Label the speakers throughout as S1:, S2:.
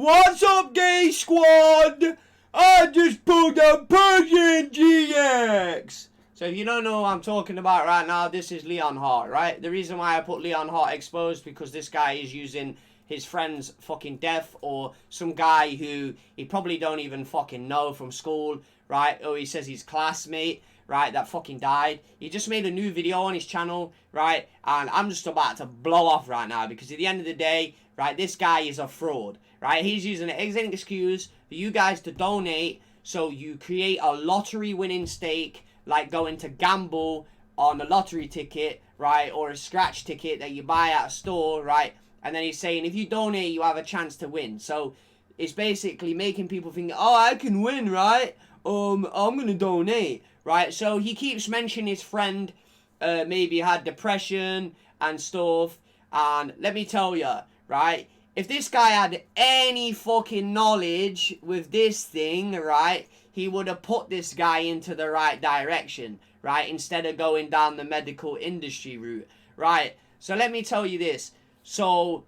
S1: What's up, gay squad? I just pulled a Persian GX. So if you don't know what I'm talking about right now, this is Leonhart, right? The reason why I put Leonhart exposed because this guy is using his friend's fucking death or some guy who he probably don't even fucking know from school, right? Or he says his classmate, right, that fucking died. He just made a new video on his channel, right? And I'm just about to blow off right now because at the end of the day, right, this guy is a fraud, right? He's using it as an excuse for you guys to donate so you create a lottery winning stake, like going to gamble on a lottery ticket, right, or a scratch ticket that you buy at a store, right? And then he's saying if you donate, you have a chance to win. So it's basically making people think, oh, I can win, right? I'm gonna donate, right? So he keeps mentioning his friend maybe had depression and stuff. And let me tell you, right? If this guy had any fucking knowledge with this thing, right, he would have put this guy into the right direction, right, instead of going down the medical industry route, right? So let me tell you this. So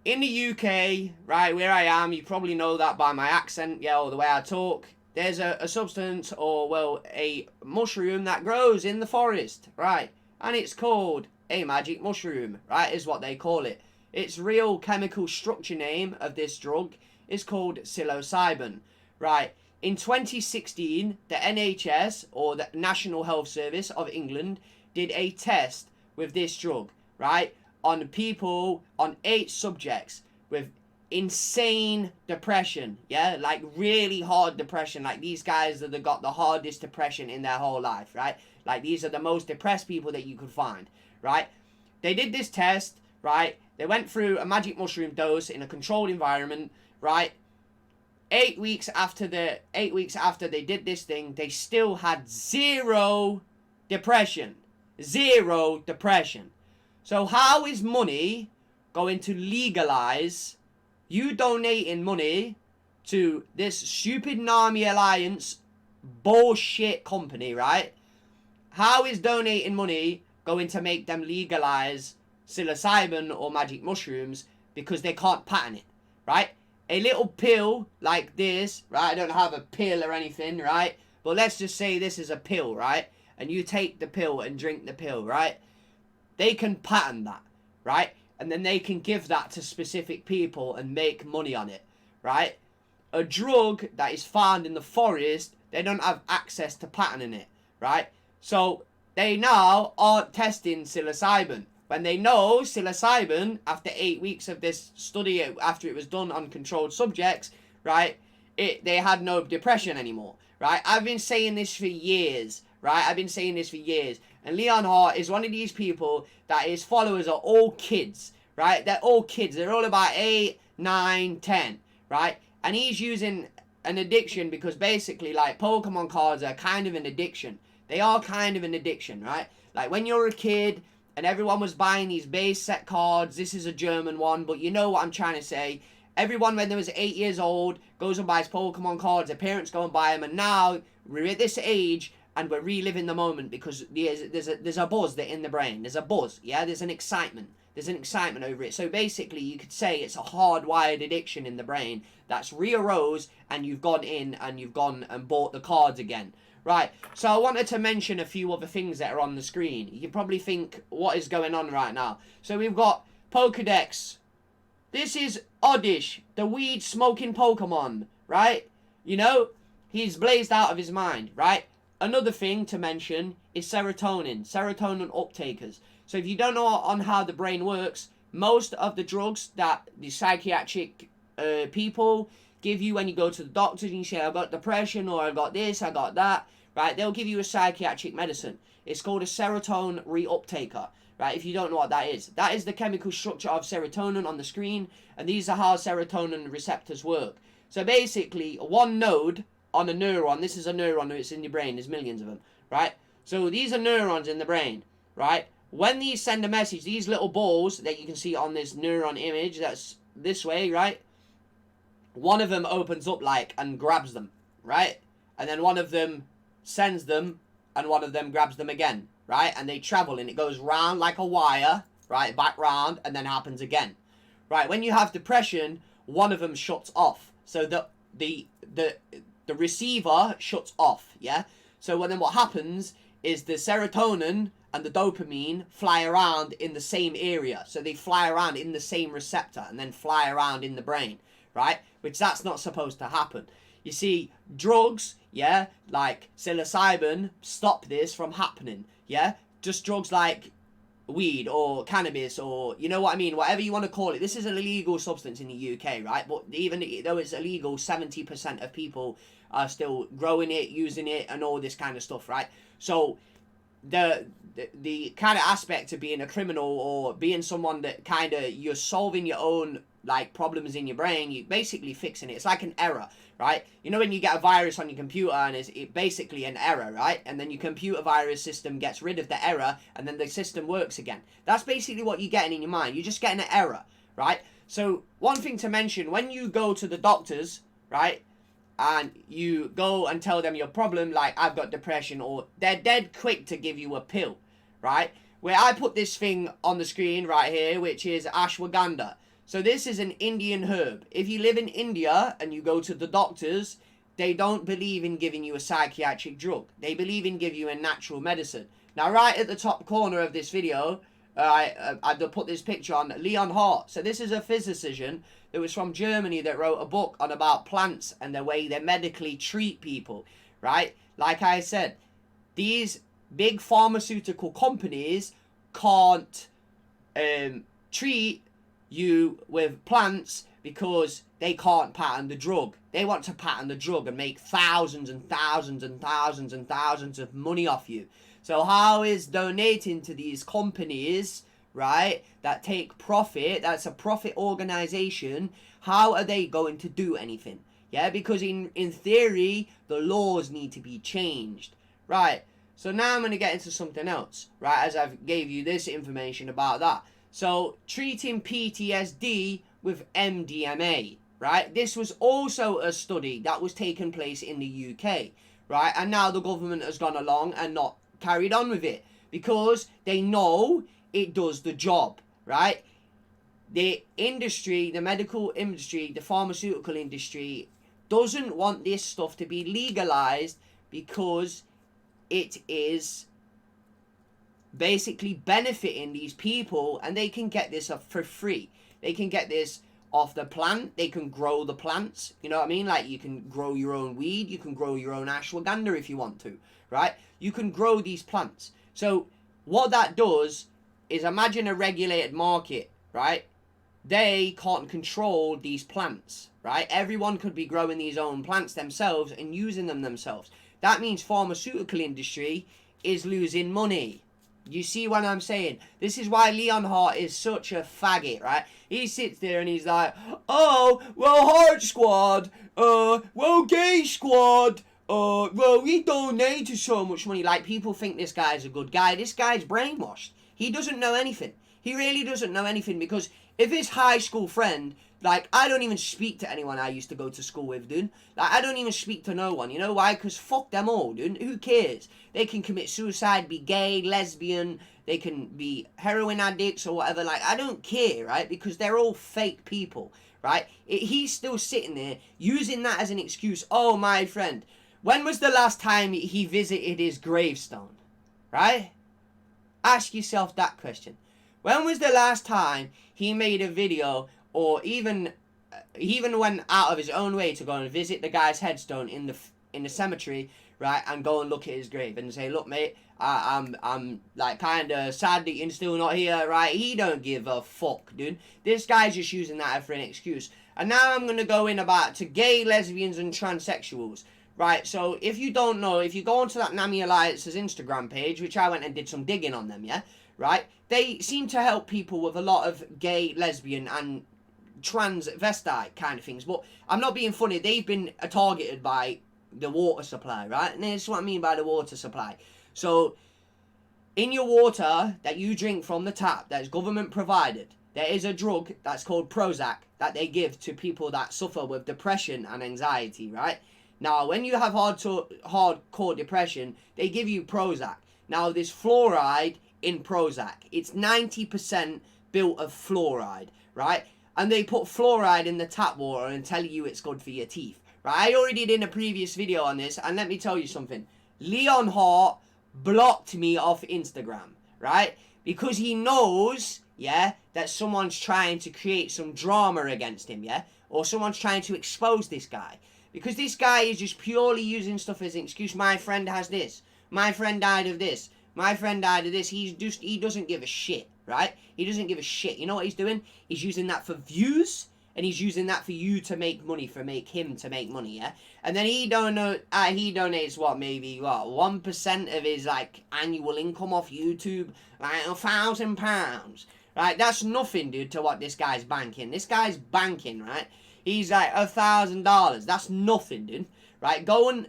S1: in the UK, right, where I am, you probably know that by my accent, yeah, or the way I talk, there's a substance, or, well, a mushroom that grows in the forest, right? And it's called a magic mushroom, right, is what they call it. Its real chemical structure name of this drug is called Psilocybin, right? In 2016, the NHS, or the National Health Service of England, did a test with this drug, right, on people, on 8 subjects with insane depression, yeah, like really hard depression, like these guys that have got the hardest depression in their whole life, right? Like these are the most depressed people that you could find, right? They did this test, right? They went through a magic mushroom dose in a controlled environment, right? 8 weeks after they did this thing, they still had zero depression. Zero depression. So how is money going to legalize you donating money to this stupid Nami Alliance bullshit company, right? How is donating money going to make them legalize psilocybin or magic mushrooms because they can't patent it, right? A little pill like this, right? I don't have a pill or anything, right? But let's just say this is a pill, right? And you take the pill and drink the pill, right? They can patent that, right? And then they can give that to specific people and make money on it, right? A drug that is found in the forest, they don't have access to patenting it, right? So they now aren't testing psilocybin. When they know psilocybin, after 8 weeks of this study, after it was done on controlled subjects, right, they had no depression anymore, right? I've been saying this for years, right? I've been saying this for years. And Leonhart is one of these people that his followers are all kids, right? They're all kids. They're all about 8, 9, 10, right? And he's using an addiction because basically, like, Pokemon cards are kind of an addiction. They are kind of an addiction, right? Like, when you're a kid and everyone was buying these base set cards, this is a German one, but you know what I'm trying to say. Everyone, when they was 8 years old, goes and buys Pokemon cards. Their parents go and buy them. And now, we're at this age, and we're reliving the moment because there's a buzz that in the brain. There's a buzz, yeah? There's an excitement. There's an excitement over it. So basically, you could say it's a hardwired addiction in the brain that's re-arose, and you've gone in and you've gone and bought the cards again. Right, so I wanted to mention a few other things that are on the screen. You can probably think, what is going on right now? So we've got Pokedex. This is Oddish, the weed-smoking Pokemon, right? You know, he's blazed out of his mind, right? Another thing to mention is serotonin uptakers. So if you don't know on how the brain works, most of the drugs that the psychiatric people give you when you go to the doctors and you say, I got depression, or I got this, I got that, right? They'll give you a psychiatric medicine. It's called a serotonin reuptaker, right? If you don't know what that is the chemical structure of serotonin on the screen, and these are how serotonin receptors work. So basically, one node on a neuron, this is a neuron, it's in your brain, there's millions of them, right? So these are neurons in the brain, right? When these send a message, these little balls that you can see on this neuron image, that's this way, right? One of them opens up like and grabs them, right? And then one of them sends them and one of them grabs them again, right? And they travel and it goes round like a wire, right? Back round and then happens again, right? When you have depression, one of them shuts off. So the receiver shuts off, yeah? So then what happens is the serotonin and the dopamine fly around in the same area. So they fly around in the same receptor and then fly around in the brain, right? Which that's not supposed to happen. You see, drugs, yeah, like psilocybin, stop this from happening, yeah? Just drugs like weed or cannabis, or you know what I mean, whatever you want to call it. This is an illegal substance in the UK, right? But even though it's illegal, 70% of people are still growing it, using it, and all this kind of stuff, right? So the kind of aspect of being a criminal or being someone that kind of you're solving your own like problems in your brain, you're basically fixing it. It's like an error, right? You know when you get a virus on your computer and it's basically an error, right? And then your computer virus system gets rid of the error and then the system works again. That's basically what you're getting in your mind. You're just getting an error, right? So one thing to mention, when you go to the doctors, right, and you go and tell them your problem, like I've got depression, or they're dead quick to give you a pill, right? Where I put this thing on the screen right here, which is ashwagandha. So this is an Indian herb. If you live in India and you go to the doctors, they don't believe in giving you a psychiatric drug. They believe in giving you a natural medicine. Now, right at the top corner of this video, I've put this picture on Leonhart. So this is a physician that was from Germany that wrote a book on about plants and the way they medically treat people, right? Like I said, these big pharmaceutical companies can't treat you with plants because they can't patent the drug. They want to patent the drug and make thousands and thousands and thousands and thousands of money off you. So how is donating to these companies, right, that take profit, that's a profit organization, how are they going to do anything? Yeah, because in theory, the laws need to be changed. Right, so now I'm going to get into something else, right, as I've gave you this information about that. So, treating PTSD with MDMA, right? This was also a study that was taking place in the UK, right? And now the government has gone along and not carried on with it because they know it does the job, right? The industry, the medical industry, the pharmaceutical industry doesn't want this stuff to be legalized because it is basically benefiting these people, and they can get this for free. They can get this off the plant. They can grow the plants. You know what I mean? Like you can grow your own weed. You can grow your own ashwagandha if you want to, right? You can grow these plants. So what that does is, imagine a regulated market, right? They can't control these plants, right? Everyone could be growing these own plants themselves and using them themselves. That means pharmaceutical industry is losing money. You see what I'm saying? This is why Leonhart is such a faggot, right? He sits there and he's like, oh, well, Hart squad, well, gay squad, well, we donated so much money. Like, people think this guy's a good guy. This guy's brainwashed. He doesn't know anything. He really doesn't know anything, because if his high school friend, like, I don't even speak to anyone I used to go to school with, dude. Like, I don't even speak to no one. You know why? Because fuck them all, dude. Who cares? They can commit suicide, be gay, lesbian, they can be heroin addicts or whatever. Like, I don't care, right? Because they're all fake people, right? He's still sitting there using that as an excuse. Oh, my friend, when was the last time he visited his gravestone, right? Ask yourself that question. When was the last time he made a video, or even went out of his own way to go and visit the guy's headstone in the cemetery, right, and go and look at his grave and say, look, mate, I'm like kind of sad that you're still not here, right? He don't give a fuck, dude. This guy's just using that for an excuse. And now I'm gonna go in to gay, lesbians, and transsexuals. Right, so if you don't know, if you go onto that NAMI Alliance's Instagram page, which I went and did some digging on them, yeah, right, they seem to help people with a lot of gay, lesbian, and transvestite kind of things. But I'm not being funny, they've been targeted by the water supply, right? And this is what I mean by the water supply. So, in your water that you drink from the tap that is government provided, there is a drug that's called Prozac that they give to people that suffer with depression and anxiety, right? Now, when you have hardcore depression, they give you Prozac. Now, there's fluoride in Prozac. It's 90% built of fluoride, right? and they put fluoride in the tap water and tell you it's good for your teeth. Right? I already did a previous video on this, and let me tell you something. Leonhart blocked me off Instagram, right? Because he knows, yeah, that someone's trying to create some drama against him, yeah? Or someone's trying to expose this guy. Because this guy is just purely using stuff as an excuse. My friend has this. My friend died of this. My friend died of this. He doesn't give a shit, right? He doesn't give a shit. You know what he's doing? He's using that for views, and he's using that for you to make money, him to make money, yeah? And then he donates what, maybe, what, 1% of his, like, annual income off YouTube, like £1,000, right? That's nothing, dude, to what this guy's banking. This guy's banking, right? He's like $1,000. That's nothing, dude, right? Go and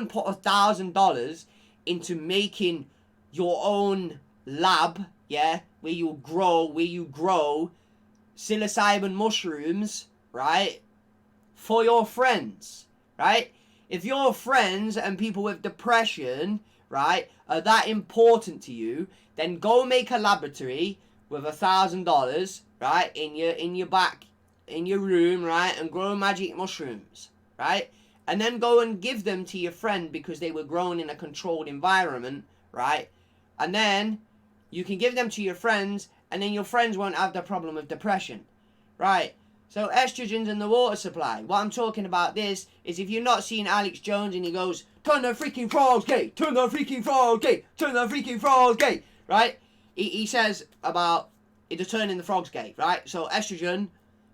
S1: put $1,000 into making your own lab, yeah, where you grow psilocybin mushrooms, right, for your friends, right? If your friends and people with depression, right, are that important to you, then go make a laboratory with $1,000, right, in your room, right, and grow magic mushrooms, right? And then go and give them to your friend because they were grown in a controlled environment, right? And then you can give them to your friends, and then your friends won't have the problem of depression, right? So estrogens in the water supply. What I'm talking about this is if you're not seeing Alex Jones and he goes, turn the freaking frogs gay, turn the freaking frogs gay, turn the freaking frogs gay, right? He says about it turning the frogs gay, right? So estrogen,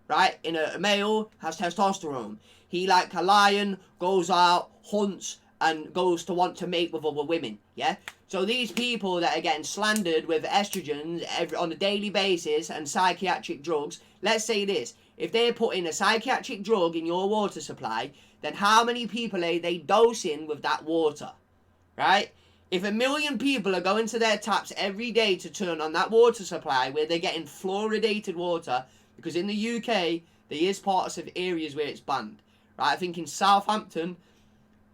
S1: right, in a male has testosterone. He, like a lion, goes out, hunts, and goes to want to mate with other women, yeah? So these people that are getting slandered with estrogens on a daily basis and psychiatric drugs, let's say this, if they're putting a psychiatric drug in your water supply, then how many people are they dosing with that water, right? If 1 million people are going to their taps every day to turn on that water supply where they're getting fluoridated water, because in the UK, there is parts of areas where it's banned, right? I think in Southampton,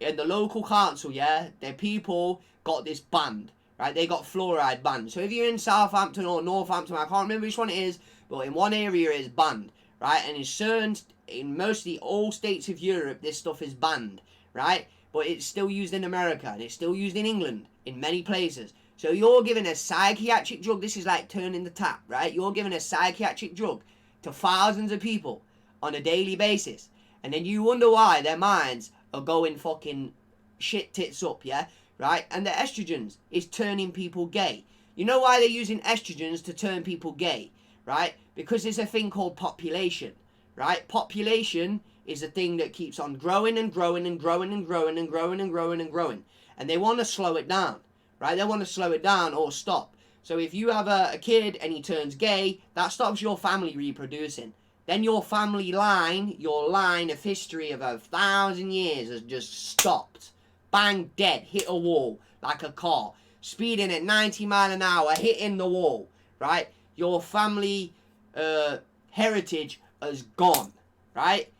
S1: in the local council, yeah, their people got this banned, right? They got fluoride banned. So if you're in Southampton or Northampton, I can't remember which one it is, but in one area it's banned, right? And in mostly all states of Europe, this stuff is banned, right? But it's still used in America, and it's still used in England, in many places. So you're giving a psychiatric drug, this is like turning the tap, right? You're giving a psychiatric drug to thousands of people on a daily basis. And then you wonder why their minds are going fucking shit tits up, yeah? Right? And the estrogens is turning people gay. You know why they're using estrogens to turn people gay, right? Because there's a thing called population, right? Population is a thing that keeps on growing and growing and growing and growing and growing and growing and growing. And they want to slow it down, right? They want to slow it down or stop. So if you have a kid and he turns gay, that stops your family reproducing. Then your family line, your line of history of 1,000 years has just stopped. Bang, dead, hit a wall like a car. Speeding at 90 miles an hour, hitting the wall, right? Your family heritage has gone, right?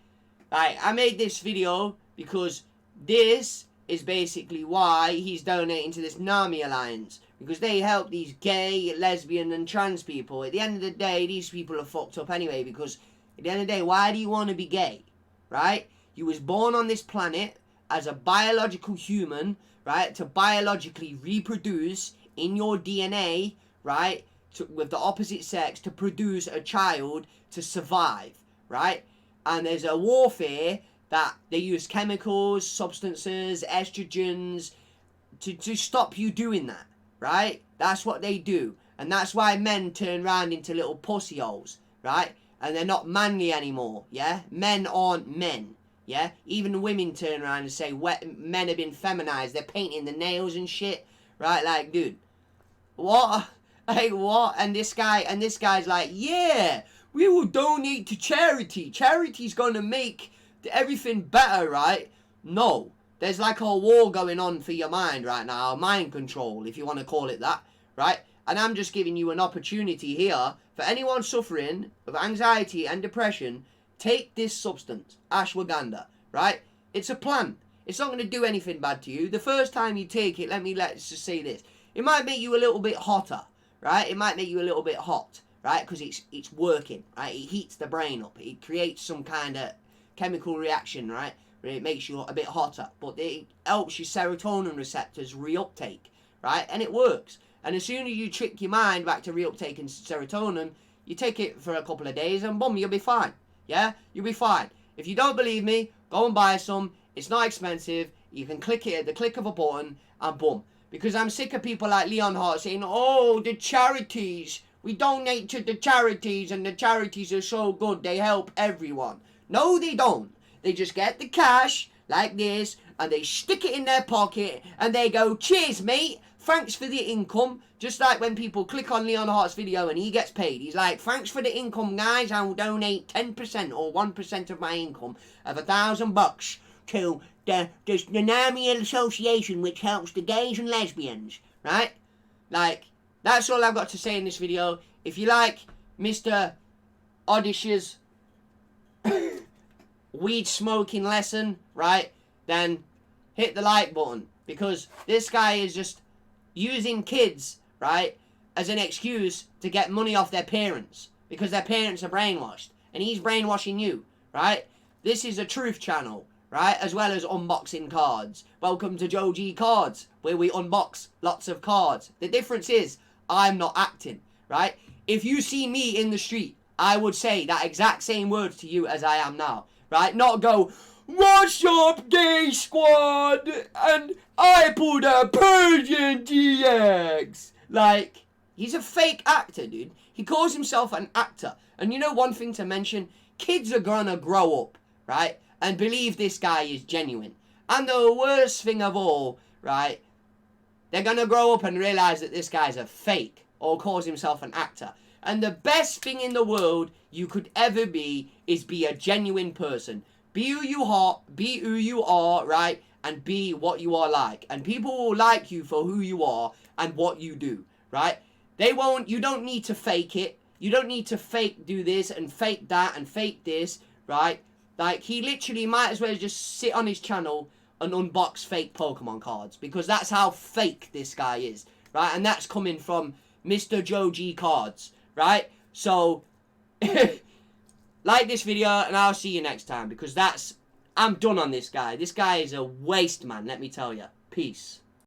S1: Right, I made this video because this is basically why he's donating to this NAMI Alliance. Because they help these gay, lesbian and trans people. At the end of the day, these people are fucked up anyway. Because at the end of the day, why do you want to be gay? Right? You was born on this planet as a biological human, right? To biologically reproduce in your DNA, right? With the opposite sex to produce a child to survive, right? And there's a warfare that they use chemicals, substances, estrogens to stop you doing that, right? That's what they do. And that's why men turn around into little pussy holes, right? And they're not manly anymore, yeah? Men aren't men, yeah? Even women turn around and say men have been feminized. They're painting the nails and shit, right? Like, dude, what? Like, what? And this guy's like, yeah, we will donate to charity. Charity's gonna make everything better, right? No. There's like a war going on for your mind right now. Mind control, if you want to call it that, right? And I'm just giving you an opportunity here for anyone suffering of anxiety and depression. Take this substance, ashwagandha, right? It's a plant. It's not going to do anything bad to you. The first time you take it, let's just say this. It might make you a little bit hotter, right? It might make you a little bit hot, right? Because it's working, right? It heats the brain up. It creates some kind of chemical reaction, right? Where it makes you a bit hotter, but it helps your serotonin receptors reuptake, right? And it works. And as soon as you trick your mind back to reuptaking serotonin, you take it for a couple of days and boom, you'll be fine. Yeah? You'll be fine. If you don't believe me, go and buy some. It's not expensive. You can click it at the click of a button and boom. Because I'm sick of people like Leonhart saying, oh, the charities. We donate to the charities and the charities are so good. They help everyone. No, they don't. They just get the cash like this and they stick it in their pocket and they go, cheers, mate. Thanks for the income. Just like when people click on Leonhart's video and he gets paid. He's like, thanks for the income, guys. I will donate 10% or 1% of my income of $1,000 to the Tsunami Association, which helps the gays and lesbians. Right? Like, that's all I've got to say in this video. If you like Mr. Odish's weed smoking lesson, right, then hit the like button. Because this guy is just using kids, right, as an excuse to get money off their parents. Because their parents are brainwashed. And he's brainwashing you, right? This is a truth channel, right? As well as unboxing cards. Welcome to JoeG Cards, where we unbox lots of cards. The difference is, I'm not acting, right? If you see me in the street, I would say that exact same words to you as I am now, right? Not go, what's up, gay squad? And I pulled a Persian GX. Like, he's a fake actor, dude. He calls himself an actor. And you know one thing to mention? Kids are gonna grow up, right? And believe this guy is genuine. And the worst thing of all, right? They're gonna grow up and realize that this guy's a fake or calls himself an actor. And the best thing in the world you could ever be is be a genuine person. Be who you are, right? And be what you are like. And people will like you for who you are and what you do, right? They won't, you don't need to fake it. You don't need to fake do this and fake that and fake this, right? Like, he literally might as well just sit on his channel and unbox fake Pokemon cards. Because that's how fake this guy is, right? And that's coming from Mr. JoeG Cards, right? So, like this video and I'll see you next time. Because I'm done on this guy. This guy is a waste, man, let me tell you. Peace.